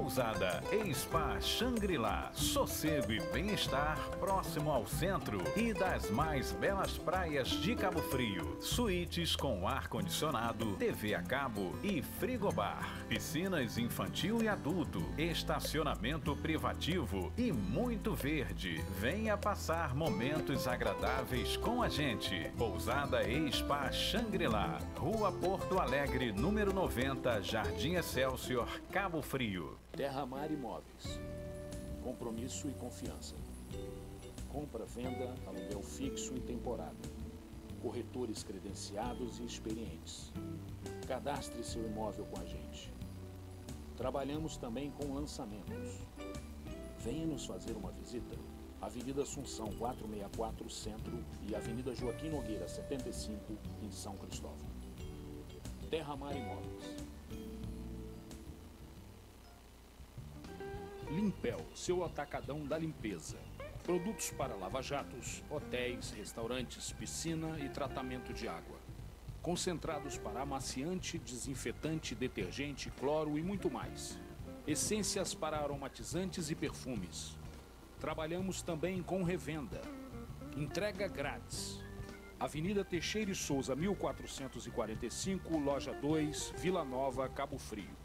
Pousada e Spa Shangri-La. Sossego e bem-estar próximo ao centro e das mais belas praias de Cabo Frio. Suítes com ar-condicionado, TV a cabo e frigobar. Piscinas infantil e adulto, estacionamento privativo e muito verde. Venha passar momentos agradáveis com a gente. Pousada e Spa Shangri-La. Rua Porto Alegre, número 90, Jardim Excelsior, Cabo Frio. Terra Mar Imóveis. Compromisso e confiança. Compra, venda, aluguel fixo e temporário. Corretores credenciados e experientes. Cadastre seu imóvel com a gente. Trabalhamos também com lançamentos. Venha nos fazer uma visita. Avenida Assunção 464 Centro e Avenida Joaquim Nogueira 75 em São Cristóvão. Terra Mar Imóveis. Limpel, seu atacadão da limpeza. Produtos para lava-jatos, hotéis, restaurantes, piscina e tratamento de água. Concentrados para amaciante, desinfetante, detergente, cloro e muito mais. Essências para aromatizantes e perfumes. Trabalhamos também com revenda. Entrega grátis. Avenida Teixeira e Souza, 1445, Loja 2, Vila Nova, Cabo Frio.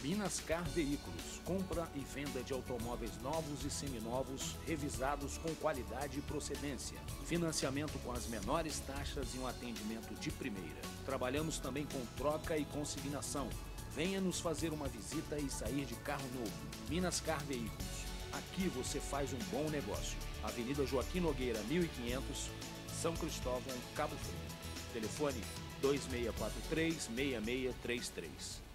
Minascar Veículos, compra e venda de automóveis novos e seminovos, revisados com qualidade e procedência. Financiamento com as menores taxas e um atendimento de primeira. Trabalhamos também com troca e consignação. Venha nos fazer uma visita e sair de carro novo. Minascar Veículos. Aqui você faz um bom negócio. Avenida Joaquim Nogueira, 1500, São Cristóvão, Cabo Frio. Telefone 2643-6633.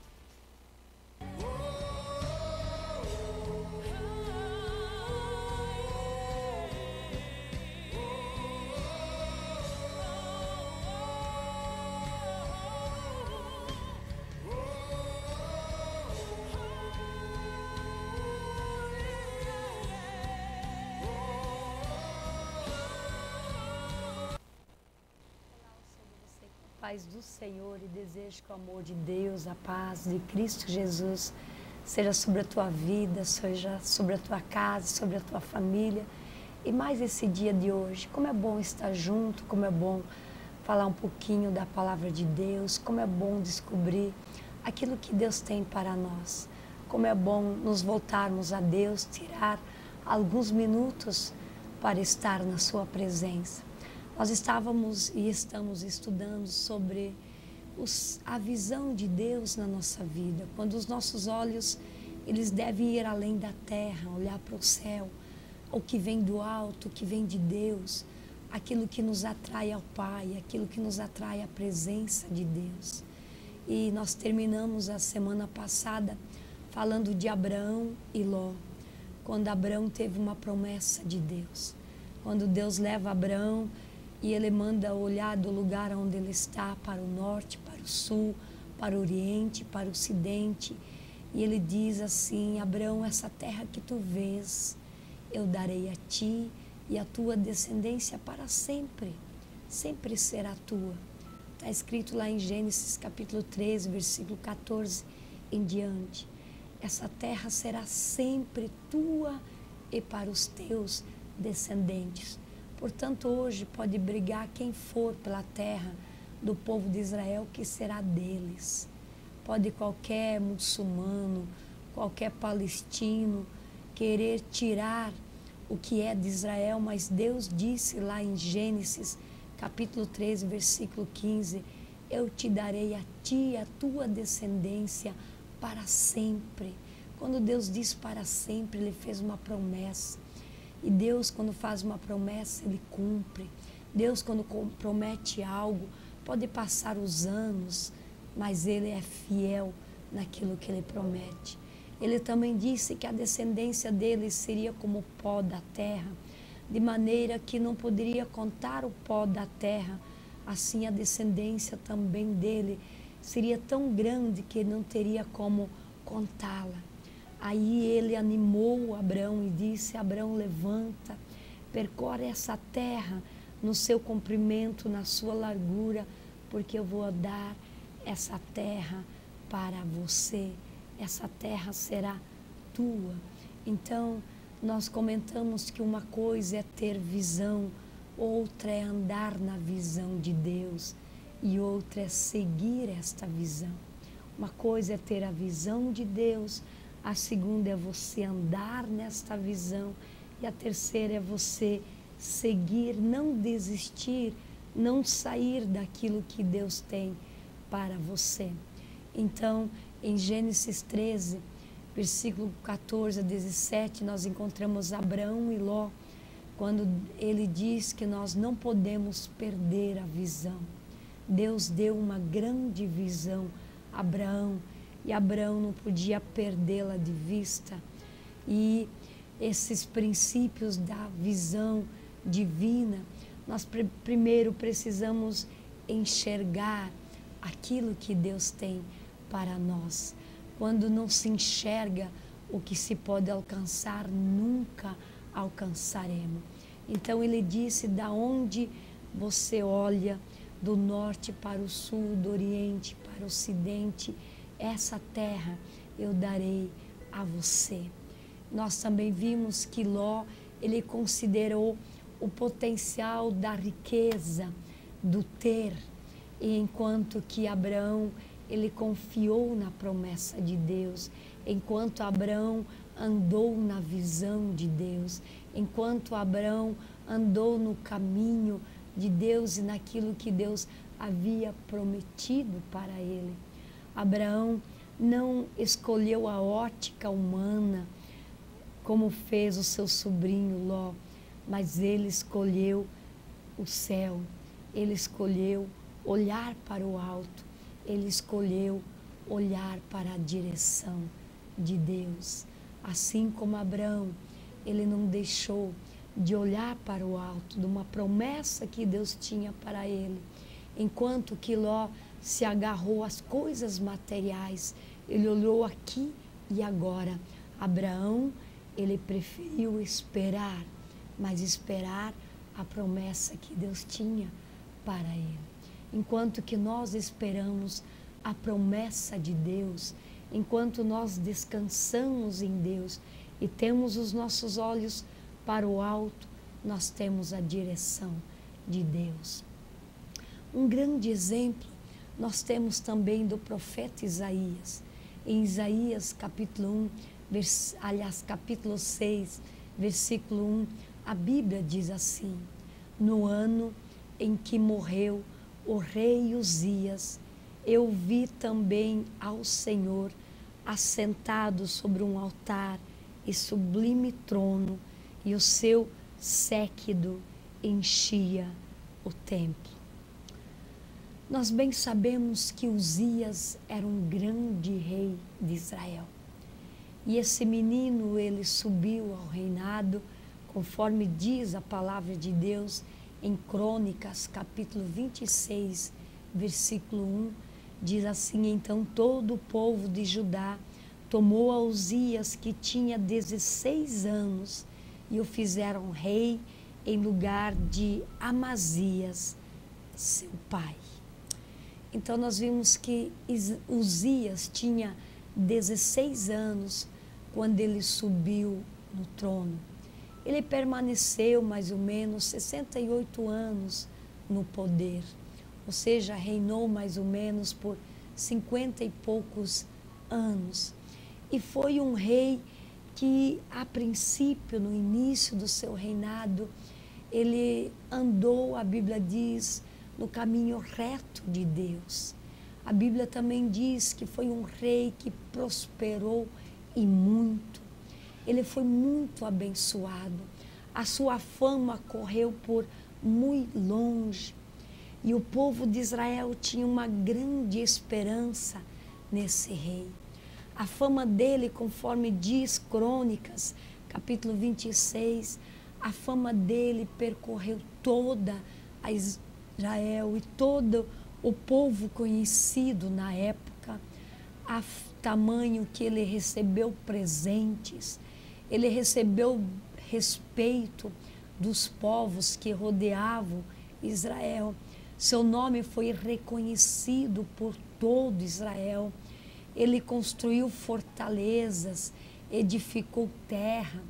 Paz do Senhor e desejo que o amor de Deus, a paz de Cristo Jesus seja sobre a tua vida, seja sobre a tua casa, sobre a tua família. E mais esse dia de hoje, como é bom estar junto, como é bom falar um pouquinho da palavra de Deus, como é bom descobrir aquilo que Deus tem para nós. Como é bom nos voltarmos a Deus, tirar alguns minutos para estar na sua presença. Nós estávamos e estamos estudando sobre a visão de Deus na nossa vida, quando os nossos olhos eles devem ir além da terra, olhar para o céu, o que vem do alto, o que vem de Deus, aquilo que nos atrai ao Pai, aquilo que nos atrai à presença de Deus. E nós terminamos a semana passada falando de Abraão e Ló, quando Abraão teve uma promessa de Deus, quando Deus leva Abraão e ele manda olhar do lugar onde ele está para o norte, para o sul, para o oriente, para o ocidente. E ele diz assim: Abraão, essa terra que tu vês, eu darei a ti e a tua descendência para sempre. Sempre será tua. Está escrito lá em Gênesis capítulo 13, versículo 14 em diante. Essa terra será sempre tua e para os teus descendentes. Portanto, hoje pode brigar quem for pela terra do povo de Israel, que será deles. Pode qualquer muçulmano, qualquer palestino querer tirar o que é de Israel, mas Deus disse lá em Gênesis, capítulo 13, versículo 15, eu te darei a ti e a tua descendência para sempre. Quando Deus diz para sempre, Ele fez uma promessa. E Deus, quando faz uma promessa, Ele cumpre. Deus, quando promete algo, pode passar os anos, mas Ele é fiel naquilo que Ele promete. Ele também disse que a descendência dele seria como o pó da terra, de maneira que não poderia contar o pó da terra. Assim a descendência também dele seria tão grande que não teria como contá-la. Aí ele animou Abraão e disse: Abraão, levanta, percorre essa terra no seu comprimento, na sua largura, porque eu vou dar essa terra para você, essa terra será tua. Então, nós comentamos que uma coisa é ter visão, outra é andar na visão de Deus e outra é seguir esta visão. Uma coisa é ter a visão de Deus, a segunda é você andar nesta visão e a terceira é você seguir, não desistir, não sair daquilo que Deus tem para você. Então, em Gênesis 13, versículo 14 a 17, nós encontramos Abraão e Ló, quando ele diz que nós não podemos perder a visão. Deus deu uma grande visão a Abraão e Abraão não podia perdê-la de vista. E esses princípios da visão divina, nós primeiro precisamos enxergar aquilo que Deus tem para nós. Quando não se enxerga o que se pode alcançar, nunca alcançaremos. Então ele disse, da onde você olha, do norte para o sul, do oriente para o ocidente, essa terra eu darei a você. Nós também vimos que Ló, ele considerou o potencial da riqueza, do ter, e enquanto que Abraão, ele confiou na promessa de Deus, enquanto Abraão andou na visão de Deus, enquanto Abraão andou no caminho de Deus e naquilo que Deus havia prometido para ele. Abraão não escolheu a ótica humana, como fez o seu sobrinho Ló, mas ele escolheu o céu, ele escolheu olhar para o alto, ele escolheu olhar para a direção de Deus. Assim como Abraão, ele não deixou de olhar para o alto, de uma promessa que Deus tinha para ele. Enquanto que Ló se agarrou às coisas materiais, ele olhou aqui e agora. Abraão, ele preferiu esperar, mas esperar a promessa que Deus tinha para ele. Enquanto que nós esperamos a promessa de Deus, enquanto nós descansamos em Deus e temos os nossos olhos para o alto, nós temos a direção de Deus. Um grande exemplo nós temos também do profeta Isaías. Em Isaías capítulo 1, capítulo 6, versículo 1, a Bíblia diz assim: no ano em que morreu o rei Uzias, eu vi também ao Senhor assentado sobre um altar e sublime trono, e o seu séquito enchia o templo. Nós bem sabemos que Uzias era um grande rei de Israel. E esse menino, ele subiu ao reinado, conforme diz a palavra de Deus em Crônicas, capítulo 26, versículo 1, diz assim: então todo o povo de Judá tomou a Uzias, que tinha 16 anos, e o fizeram rei em lugar de Amazias, seu pai. Então nós vimos que Uzias tinha 16 anos quando ele subiu no trono. Ele permaneceu mais ou menos 68 anos no poder, ou seja, reinou mais ou menos por 50 e poucos anos. E foi um rei que, a princípio, no início do seu reinado, ele andou, a Bíblia diz, no caminho reto de Deus. A Bíblia também diz que foi um rei que prosperou e muito. Ele foi muito abençoado. A sua fama correu por muito longe. E o povo de Israel tinha uma grande esperança nesse rei. A fama dele, conforme diz Crônicas, capítulo 26, a fama dele percorreu toda a Israel e todo o povo conhecido na época, a tamanho que ele recebeu presentes, ele recebeu respeito dos povos que rodeavam Israel. Seu nome foi reconhecido por todo Israel. ele construiu fortalezas, edificou terra,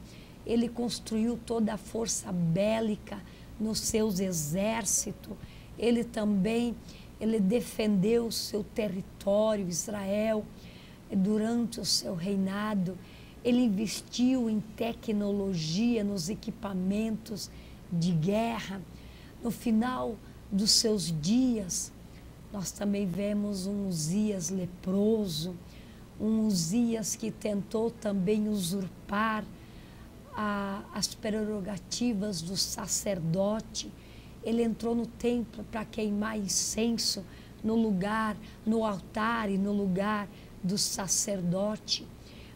ele construiu toda a força bélica nos seus exércitos, ele defendeu o seu território, Israel, durante o seu reinado. Ele investiu em tecnologia, nos equipamentos de guerra. No final dos seus dias, nós também vemos um Uzias leproso, um Uzias que tentou também usurpar as prerrogativas do sacerdote. Ele entrou no templo para queimar incenso no altar e no lugar do sacerdote.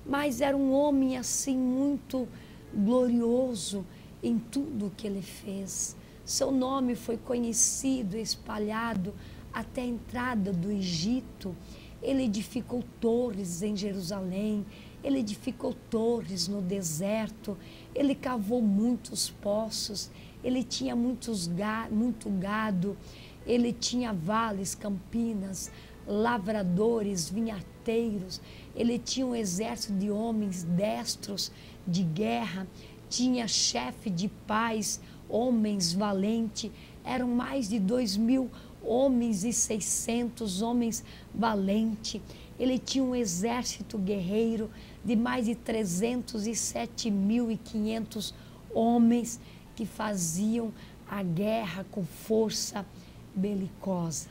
Mas era um homem assim muito glorioso em tudo que ele fez. Seu nome foi conhecido, espalhado até a entrada do Egito. Ele edificou torres em Jerusalém, ele edificou torres no deserto, ele cavou muitos poços, ele tinha muito gado, ele tinha vales, campinas, lavradores, vinhateiros, ele tinha um exército de homens destros de guerra, tinha chefe de paz, homens valentes, eram mais de 2.000 homens e 600 homens valentes. Ele tinha um exército guerreiro de mais de 307.500 homens que faziam a guerra com força belicosa.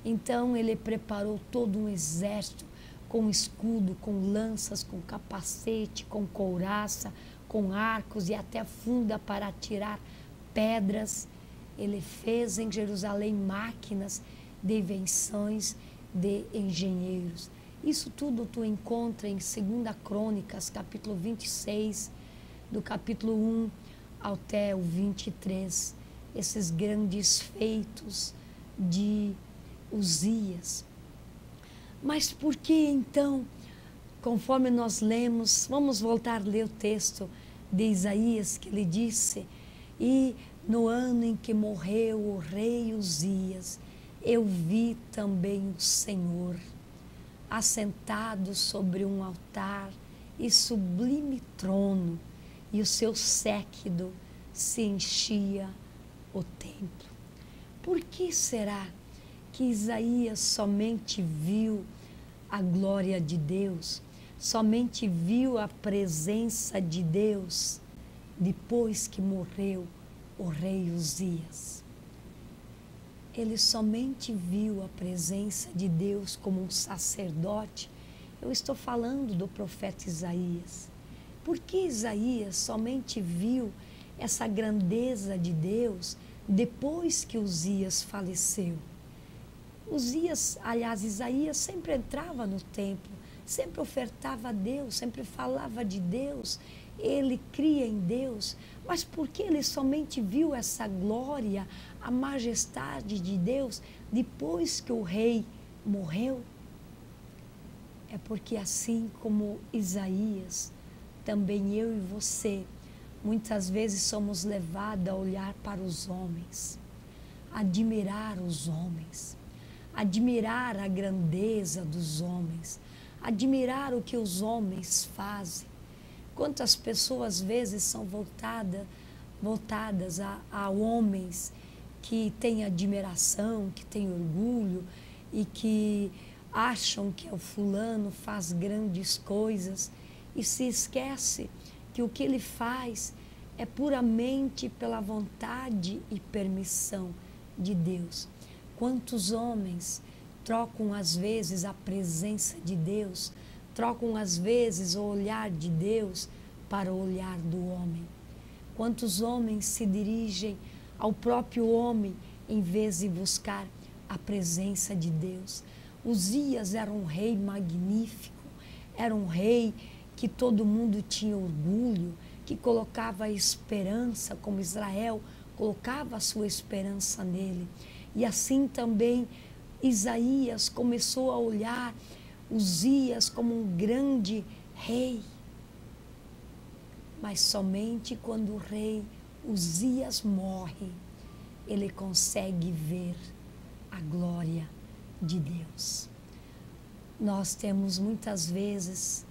Então ele preparou todo um exército com escudo, com lanças, com capacete, com couraça, com arcos e até funda para atirar pedras. Ele fez em Jerusalém máquinas de invenções de engenheiros. Isso tudo tu encontra em 2 Crônicas, capítulo 26, do capítulo 1 até o 23. Esses grandes feitos de Uzias. Mas por que então, conforme nós lemos, vamos voltar a ler o texto de Isaías, que ele disse: e no ano em que morreu o rei Uzias, eu vi também o Senhor assentado sobre um altar e sublime trono, e o seu séquito se enchia o templo. Por que será que Isaías somente viu a glória de Deus, somente viu a presença de Deus depois que morreu o rei Uzias? Ele somente viu a presença de Deus como um sacerdote. Eu estou falando do profeta Isaías. Por que Isaías somente viu essa grandeza de Deus depois que Uzias faleceu? Isaías sempre entrava no templo, sempre ofertava a Deus, sempre falava de Deus, ele cria em Deus. Mas por que ele somente viu essa glória, a majestade de Deus depois que o rei morreu? É porque assim como Isaías, também eu e você, muitas vezes somos levados a olhar para os homens, admirar os homens, admirar a grandeza dos homens, admirar o que os homens fazem. Quantas pessoas às vezes são voltadas a homens que têm admiração, que têm orgulho e que acham que o fulano faz grandes coisas e se esquece que o que ele faz é puramente pela vontade e permissão de Deus. Quantos homens trocam às vezes a presença de Deus, trocam às vezes o olhar de Deus para o olhar do homem? Quantos homens se dirigem ao próprio homem em vez de buscar a presença de Deus? Uzias era um rei magnífico, era um rei que todo mundo tinha orgulho, que colocava a esperança, como Israel colocava a sua esperança nele. E assim também Isaías começou a olhar Uzias como um grande rei. Mas somente quando o rei Uzias morre, ele consegue ver a glória de Deus. nós temos muitas vezes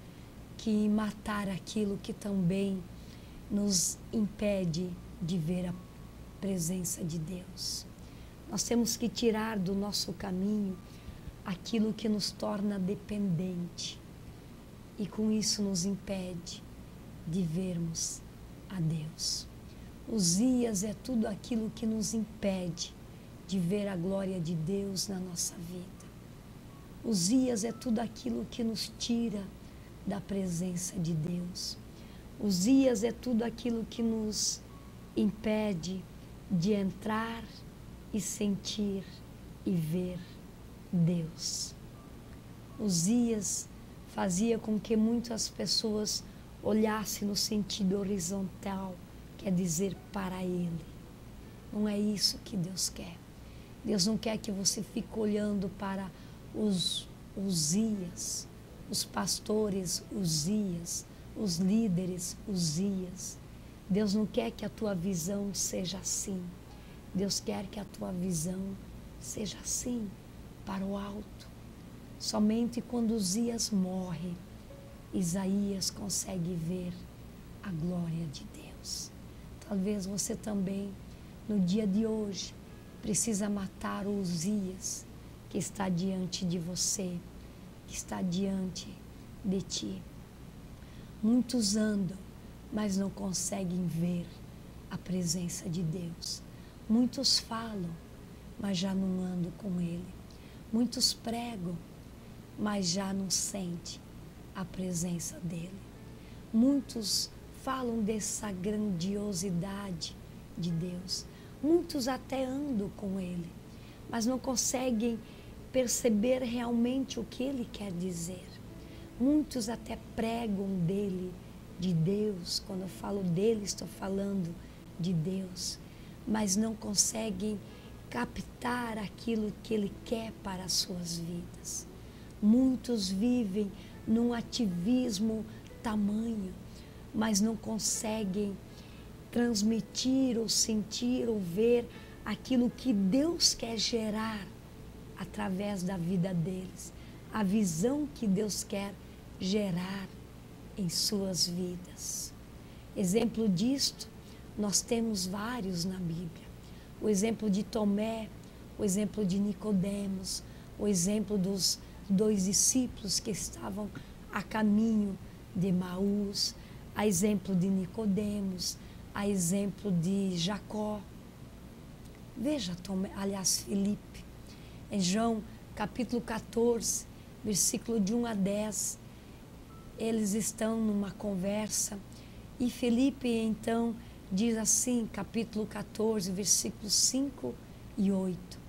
que matar aquilo que também nos impede de ver a presença de Deus. Nós temos que tirar do nosso caminho aquilo que nos torna dependente e com isso nos impede de vermos a Deus. Uzias é tudo aquilo que nos impede de ver a glória de Deus na nossa vida. Uzias é tudo aquilo que nos tira da presença de Deus. Uzias é tudo aquilo que nos impede de entrar e sentir e ver Deus. Uzias fazia com que muitas pessoas olhassem no sentido horizontal, quer dizer, para Ele. Não é isso que Deus quer. Deus não quer que você fique olhando para os Uzias, os pastores Uzias, os líderes Uzias. Deus não quer que a tua visão seja assim. Deus quer que a tua visão seja assim, para o alto. Somente quando Uzias morre, Isaías consegue ver a glória de Deus. Talvez você também, no dia de hoje, precisa matar o Uzias que está diante de você, que está diante de ti. Muitos andam, mas não conseguem ver a presença de Deus. Muitos falam, mas já não andam com Ele. Muitos pregam, mas já não sentem a presença dEle. Muitos falam dessa grandiosidade de Deus. Muitos até andam com Ele, mas não conseguem perceber realmente o que Ele quer dizer. Muitos até pregam dele, de Deus. Quando eu falo dele, estou falando de Deus, mas não conseguem captar aquilo que Ele quer para as suas vidas. Muitos vivem num ativismo tamanho, mas não conseguem transmitir ou sentir ou ver aquilo que Deus quer gerar através da vida deles, a visão que Deus quer gerar em suas vidas. Exemplo disto, nós temos vários na Bíblia. O exemplo de Tomé, o exemplo de Nicodemos, o exemplo dos 2 discípulos que estavam a caminho de Emaús, a exemplo de Nicodemos, a exemplo de Jacó. Veja, Filipe, em João capítulo 14, versículo de 1 a 10, eles estão numa conversa e Filipe então diz assim, capítulo 14, versículos 5 e 8,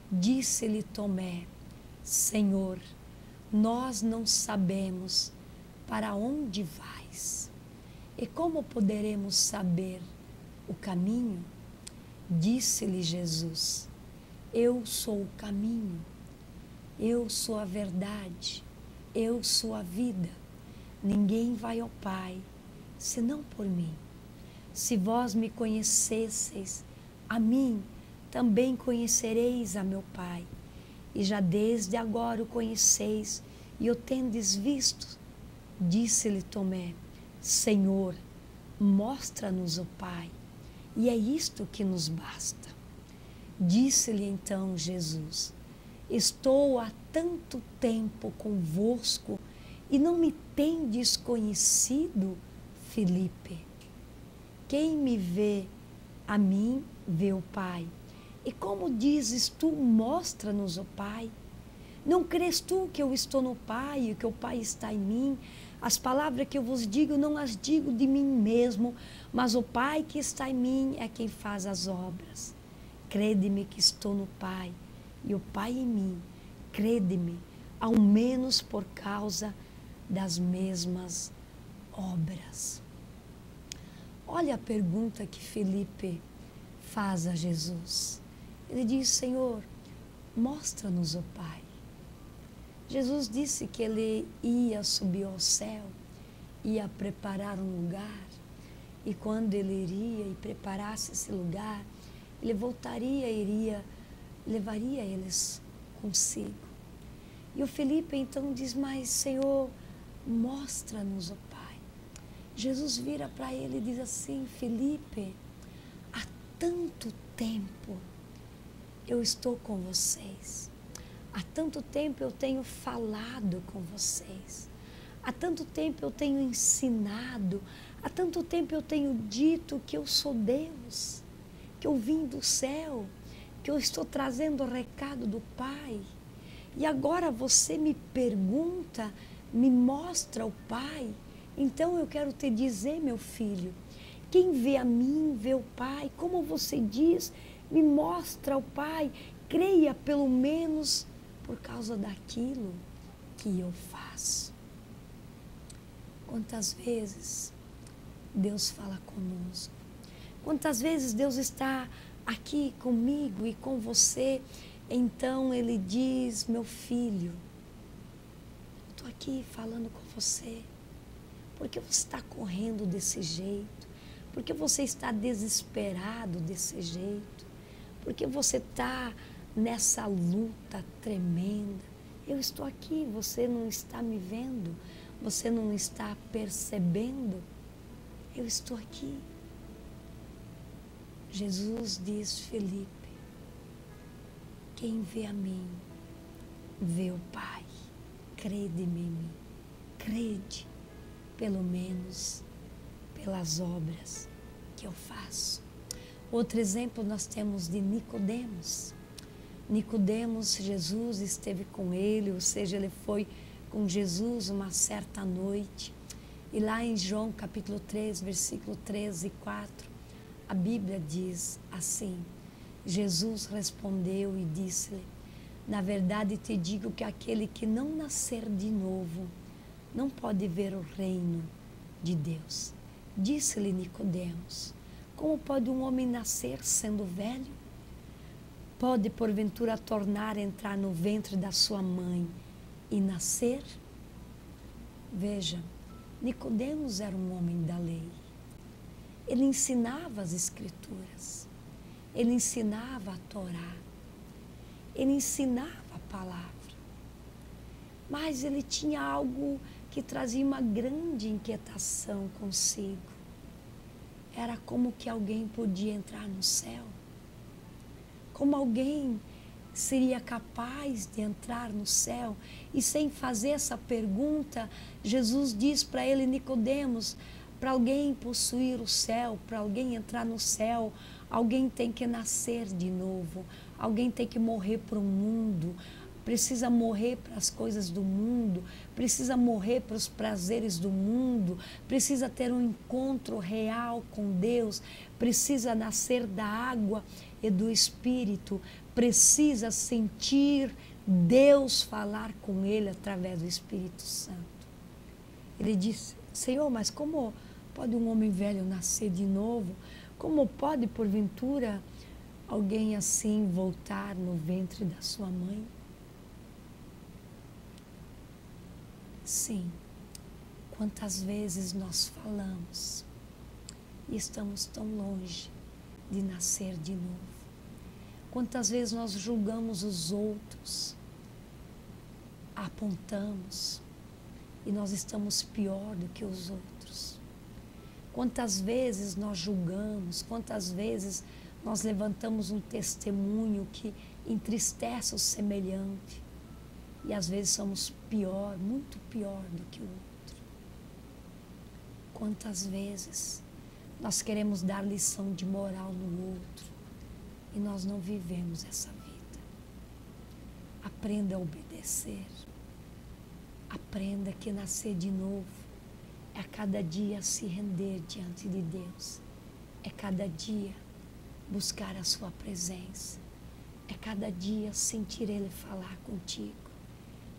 disse-lhe Tomé, Senhor, nós não sabemos para onde vais, e como poderemos saber o caminho? Disse-lhe Jesus, eu sou o caminho, eu sou a verdade, eu sou a vida. Ninguém vai ao Pai, senão por mim. Se vós me conhecesseis, a mim também conhecereis a meu Pai. E já desde agora o conheceis e o tendes visto. Disse-lhe Tomé, Senhor, mostra-nos o Pai, e é isto que nos basta. Disse-lhe então Jesus, estou há tanto tempo convosco e não me tendes conhecido, Filipe? Quem me vê, a mim vê o Pai. E como dizes tu, mostra-nos o Pai? Não crês tu que eu estou no Pai e que o Pai está em mim? As palavras que eu vos digo, não as digo de mim mesmo, mas o Pai que está em mim é quem faz as obras. Crede-me que estou no Pai e o Pai em mim. Crede-me, ao menos por causa das mesmas obras. Olha a pergunta que Filipe faz a Jesus. Ele diz, Senhor, mostra-nos o Pai. Jesus disse que ele ia subir ao céu, ia preparar um lugar, e quando ele iria e preparasse esse lugar, ele voltaria e levaria eles consigo. E o Felipe então diz, mas Senhor, mostra-nos o Pai. Jesus vira para ele e diz assim, Felipe, há tanto tempo eu estou com vocês. Há tanto tempo eu tenho falado com vocês. Há tanto tempo eu tenho ensinado. Há tanto tempo eu tenho dito que eu sou Deus, que eu vim do céu, que eu estou trazendo o recado do Pai. E agora você me pergunta, me mostra o Pai. Então eu quero te dizer, meu filho, quem vê a mim, vê o Pai. Como você diz, me mostra o Pai. Creia pelo menos por causa daquilo que eu faço. Quantas vezes Deus fala conosco? Quantas vezes Deus está aqui comigo e com você? Então Ele diz, meu filho, eu estou aqui falando com você. Por que você está correndo desse jeito? Por que você está desesperado desse jeito? Por que você está nessa luta tremenda? Eu estou aqui, você não está me vendo? Você não está percebendo? Eu estou aqui. Jesus diz, Felipe, quem vê a mim, vê o Pai. Crede em mim, crede, pelo menos pelas obras que eu faço. Outro exemplo nós temos de Nicodemos. Nicodemos, Jesus esteve com ele, ou seja, ele foi com Jesus uma certa noite. E lá em João capítulo 3, versículo 13 e 4, a Bíblia diz assim, Jesus respondeu e disse-lhe, na verdade te digo que aquele que não nascer de novo, não pode ver o reino de Deus. Disse-lhe Nicodemos, como pode um homem nascer sendo velho? Pode porventura tornar a entrar no ventre da sua mãe e nascer? Veja, Nicodemos era um homem da lei. Ele ensinava as Escrituras. Ele ensinava a Torá. Ele ensinava a palavra. Mas ele tinha algo que trazia uma grande inquietação consigo. Era como que alguém podia entrar no céu. Como alguém seria capaz de entrar no céu? E sem fazer essa pergunta, Jesus diz para ele, Nicodemos, para alguém possuir o céu, para alguém entrar no céu, alguém tem que nascer de novo, alguém tem que morrer para o mundo, precisa morrer para as coisas do mundo, precisa morrer para os prazeres do mundo, precisa ter um encontro real com Deus, precisa nascer da água e do Espírito, precisa sentir Deus falar com ele através do Espírito Santo. Ele disse, Senhor, mas como pode um homem velho nascer de novo? Como pode, porventura, alguém assim voltar no ventre da sua mãe? Sim, quantas vezes nós falamos e estamos tão longe de nascer de novo. Quantas vezes nós julgamos os outros, apontamos e nós estamos pior do que os outros. Quantas vezes nós julgamos, quantas vezes nós levantamos um testemunho que entristece o semelhante e às vezes somos pior, muito pior do que o outro. Quantas vezes nós queremos dar lição de moral no outro e nós não vivemos essa vida. Aprenda a obedecer. Aprenda que nascer de novo é a cada dia se render diante de Deus. É cada dia buscar a sua presença. É cada dia sentir Ele falar contigo.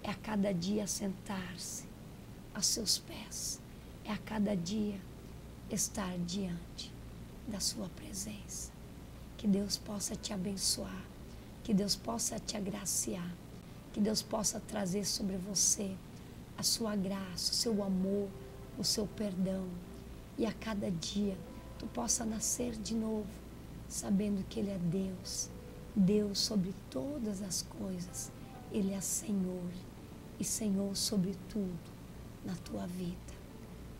É a cada dia sentar-se aos seus pés. É a cada dia estar diante da sua presença. Que Deus possa te abençoar. Que Deus possa te agraciar. Que Deus possa trazer sobre você a sua graça, o seu amor, o seu perdão. E a cada dia tu possa nascer de novo, sabendo que Ele é Deus. Deus sobre todas as coisas. Ele é Senhor. e Senhor sobre tudo na tua vida.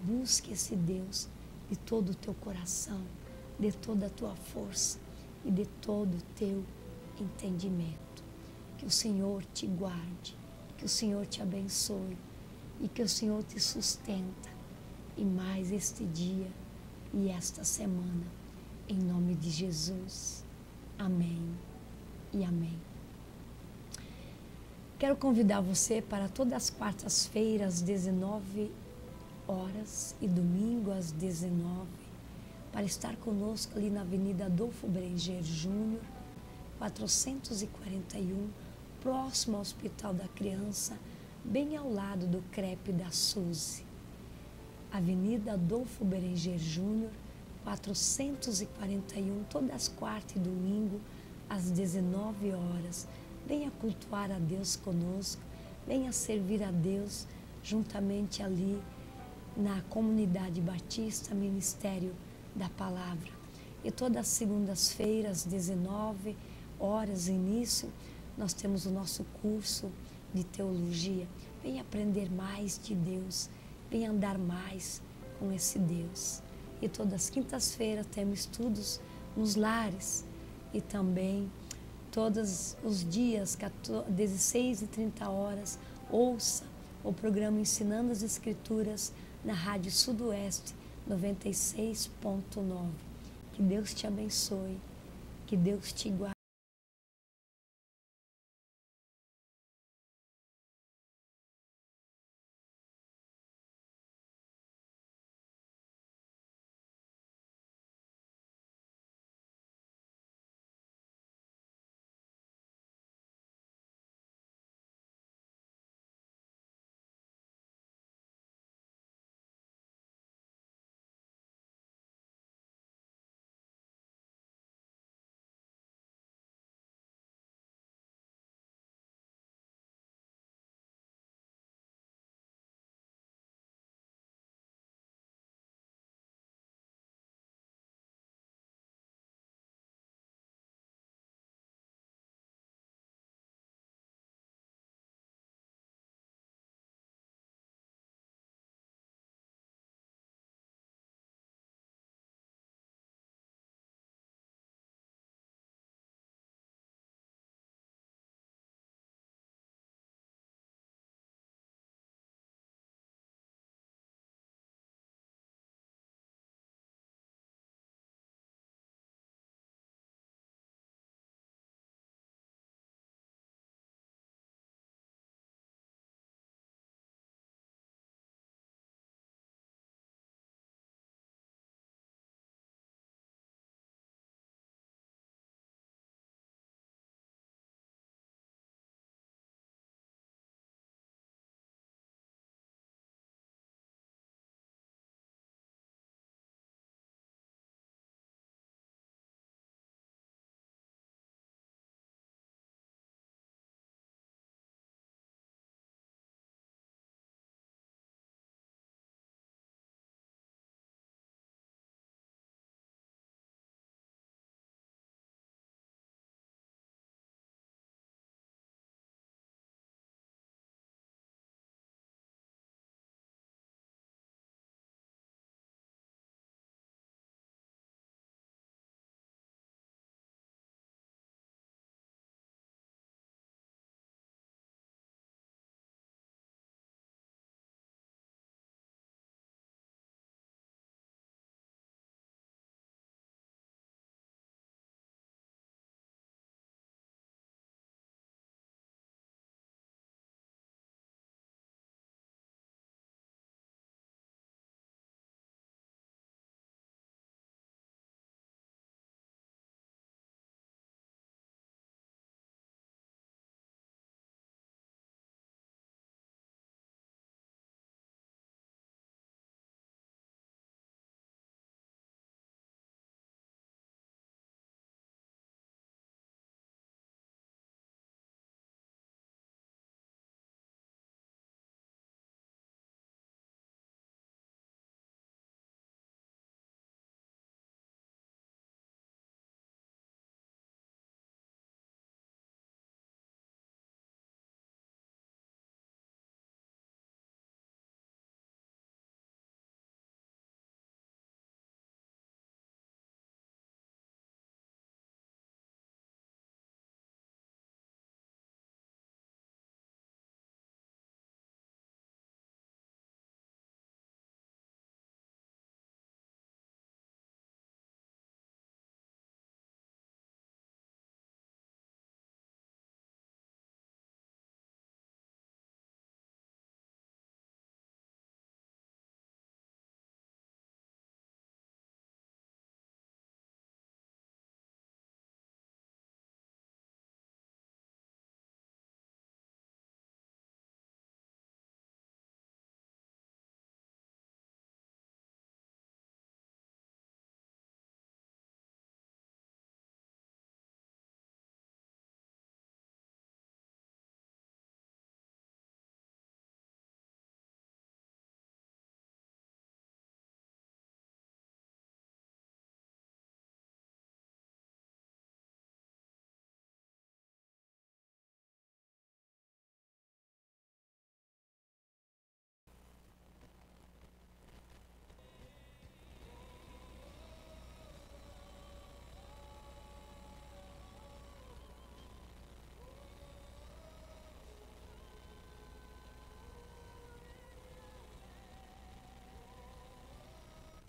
Busque esse Deus de todo o teu coração, de toda a tua força e de todo o teu entendimento. Que o Senhor te guarde, que o Senhor te abençoe e que o Senhor te sustenta em mais este dia e esta semana, em nome de Jesus. Amém e amém. Quero convidar você para todas as quartas-feiras, às 19 horas e domingo às 19, para estar conosco ali na Avenida Adolfo Berenger Júnior, 441, próximo ao Hospital da Criança, bem ao lado do CREP da Suzy. Avenida Adolfo Berenger Júnior, 441, todas as quartas e domingo, às 19 horas. Venha cultuar a Deus conosco, venha servir a Deus juntamente ali na Comunidade Batista Ministério da Palavra. E todas as segundas-feiras, às 19 horas, início, nós temos o nosso curso de teologia. Venha aprender mais de Deus, venha andar mais com esse Deus. E todas as quintas-feiras temos estudos nos lares e também todos os dias, 16h30, ouça o programa Ensinando as Escrituras na Rádio Sudoeste 96.9. Que Deus te abençoe, que Deus te guarde.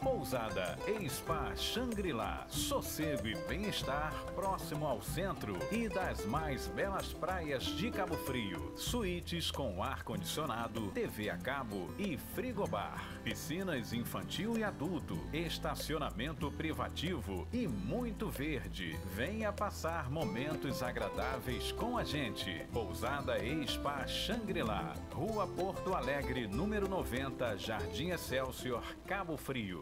Pousada e Spa Shangri-La, sossego e bem-estar próximo ao centro e das mais belas praias de Cabo Frio. Suítes com ar-condicionado, TV a cabo e frigobar. Piscinas infantil e adulto, estacionamento privativo e muito verde. Venha passar momentos agradáveis com a gente. Pousada e Spa Shangri-La, Rua Porto Alegre, número 90, Jardim Excelsior, Cabo Frio.